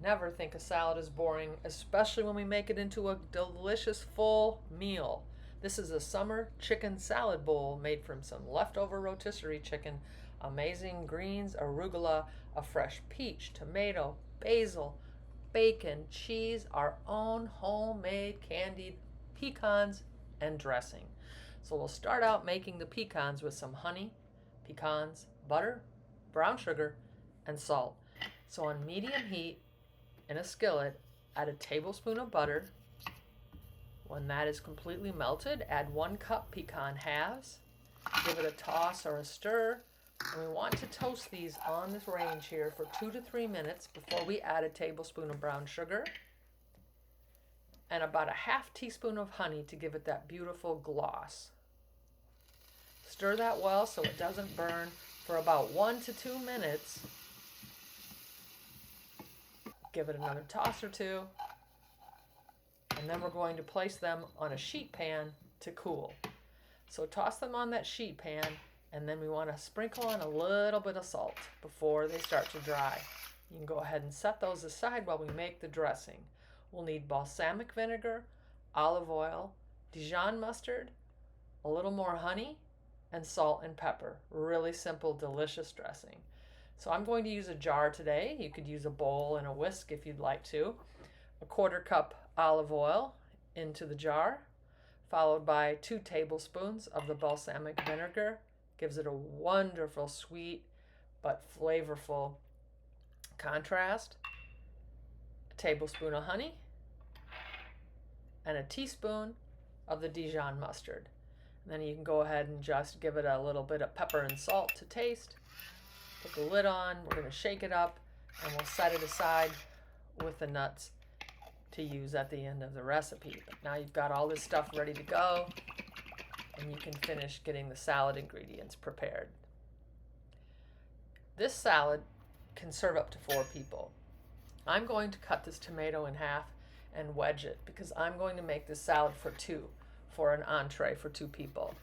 never think a salad is boring, especially when we make it into a delicious full meal. This is a summer chicken salad bowl made from some leftover rotisserie chicken, amazing greens, arugula, a fresh peach, tomato, basil, bacon, cheese, our own homemade candied pecans, and dressing. So we'll start out making the pecans with some honey, pecans, butter, brown sugar, and salt. So on medium heat in a skillet, add a tablespoon of butter. When that is completely melted, add 1 cup pecan halves. Give it a toss or a stir. And we want to toast these on this range here for 2 to 3 minutes before we add a tablespoon of brown sugar and about a half teaspoon of honey to give it that beautiful gloss. Stir that well so it doesn't burn for about 1 to 2 minutes. Give it another toss or two. And then we're going to place them on a sheet pan to cool. So toss them on that sheet pan, and then we want to sprinkle on a little bit of salt before they start to dry. You can go ahead and set those aside while we make the dressing. We'll need balsamic vinegar, olive oil, Dijon mustard, a little more honey, and salt and pepper. Really simple, delicious dressing. So I'm going to use a jar today. You could use a bowl and a whisk if you'd like to. A 1/4 cup olive oil into the jar, followed by 2 tablespoons of the balsamic vinegar. Gives it a wonderful, sweet, but flavorful contrast. A tablespoon of honey, and a teaspoon of the Dijon mustard. And then you can go ahead and just give it a little bit of pepper and salt to taste. Put the lid on, we're going to shake it up, and we'll set it aside with the nuts to use at the end of the recipe. But now you've got all this stuff ready to go, and you can finish getting the salad ingredients prepared. This salad can serve up to 4 people. I'm going to cut this tomato in half and wedge it because I'm going to make this salad for 2, for an entree for 2 people.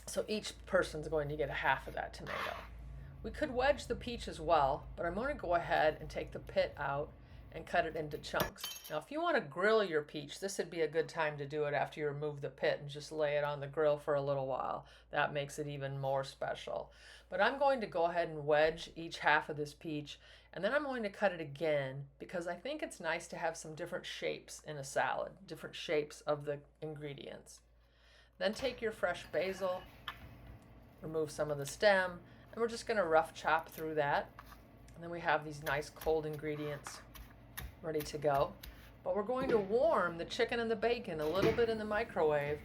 So each person's going to get a half of that tomato. We could wedge the peach as well, but I'm going to go ahead and take the pit out and cut it into chunks. Now, if you want to grill your peach, this would be a good time to do it after you remove the pit and just lay it on the grill for a little while. That makes it even more special. But I'm going to go ahead and wedge each half of this peach, and then I'm going to cut it again because I think it's nice to have some different shapes in a salad, different shapes of the ingredients. Then take your fresh basil, remove some of the stem, and we're just going to rough chop through that. And then we have these nice cold ingredients ready to go. But we're going to warm the chicken and the bacon a little bit in the microwave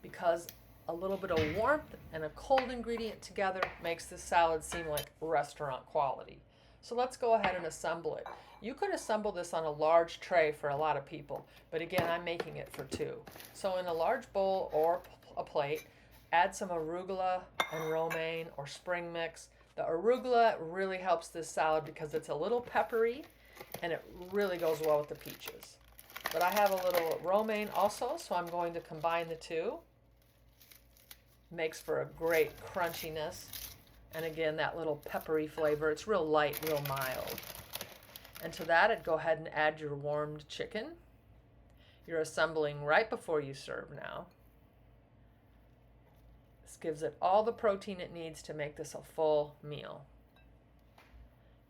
because a little bit of warmth and a cold ingredient together makes this salad seem like restaurant quality. So let's go ahead and assemble it. You could assemble this on a large tray for a lot of people, but again, I'm making it for 2. So in a large bowl or a plate, add some arugula and romaine or spring mix. The arugula really helps this salad because it's a little peppery and it really goes well with the peaches. But I have a little romaine also, so I'm going to combine the 2. Makes for a great crunchiness. And again, that little peppery flavor. It's real light, real mild. And to that, I'd go ahead and add your warmed chicken. You're assembling right before you serve now. This gives it all the protein it needs to make this a full meal.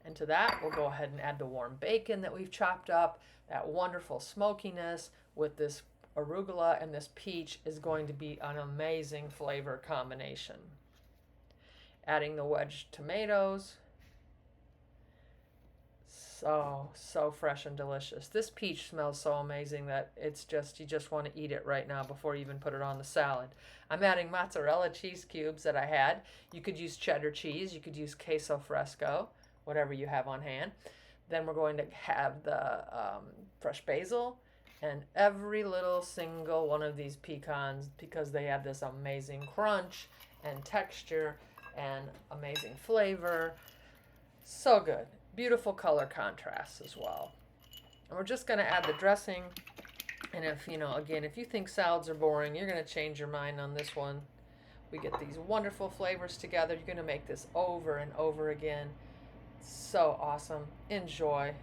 And to that, we'll go ahead and add the warm bacon that we've chopped up. That wonderful smokiness with this arugula and this peach is going to be an amazing flavor combination. Adding the wedged tomatoes. So fresh and delicious. This peach smells so amazing that it's just, you just want to eat it right now before you even put it on the salad. I'm adding mozzarella cheese cubes that I had. You could use cheddar cheese. You could use queso fresco, whatever you have on hand. Then we're going to have the fresh basil and every little single one of these pecans because they have this amazing crunch and texture and amazing flavor. So good. Beautiful color contrasts as well. And we're just going to add the dressing. And if, again, if you think salads are boring, you're going to change your mind on this one. We get these wonderful flavors together. You're going to make this over and over again. So awesome. Enjoy.